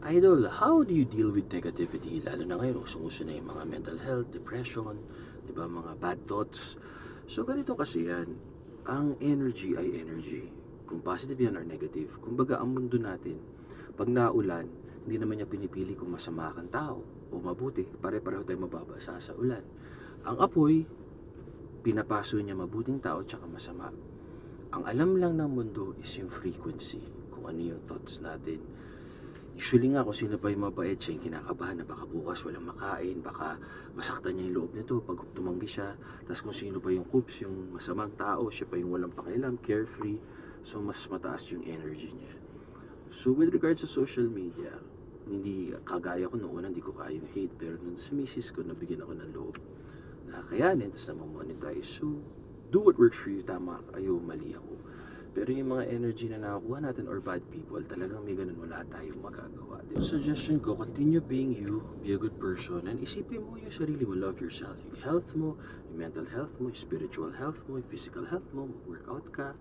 Idol, how do you deal with negativity? Lalo na ngayon, usong-uso na yung mga mental health, depression, di ba, mga bad thoughts. So, ganito kasi yan. Ang energy ay energy. Kung positive yan or negative. Kumbaga, ang mundo natin, pag naulan, hindi naman niya pinipili kung masama kang tao o mabuti. Pare-pareho tayo mababasa sa ulan. Ang apoy, pinapaso niya mabuting tao tsaka masama. Ang alam lang ng mundo is yung frequency. Kung ano yung thoughts natin. Usually nga kung sino pa yung mabait, siya yung kinakabahan na baka bukas walang makain, baka masaktan niya yung loob nito pag tumanggi siya. Tapos kung sino pa yung coops, yung masamang tao, siya pa yung walang pakialam, carefree. So mas mataas yung energy niya. So with regards sa social media, hindi kagaya ko noon, hindi ko kaya yung hate. Pero nung sa misis ko, nabigyan ako ng loob na kayanin, tapos na-monetize. So do what works for you, tama kayo, mali ako. Pero yung mga energy na nakakuha natin or bad people, talagang may ganun, wala tayong magagawa. Yung suggestion ko, continue being you, be a good person, and isipin mo yung sarili mo, love yourself. Yung health mo, yung mental health mo, yung spiritual health mo, yung physical health mo, mag-workout ka,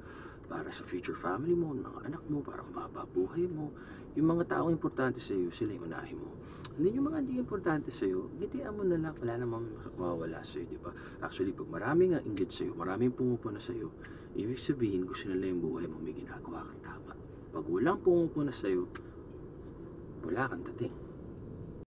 para sa future family mo, mga anak mo, para kumaba buhay mo. Yung mga taong importante sa iyo, sila yung unahin mo. Hindi yung mga hindi importante sa iyo, ngitian mo na lang, wala namang mawawala sa iyo, di ba? Actually, pag marami nga inggit sa iyo, maraming pumupuna sa iyo, ibig sabihin, gusto nila yung buhay mo, may ginagawa kang tama. Pag walang pumupuna sa'yo, wala kang dating.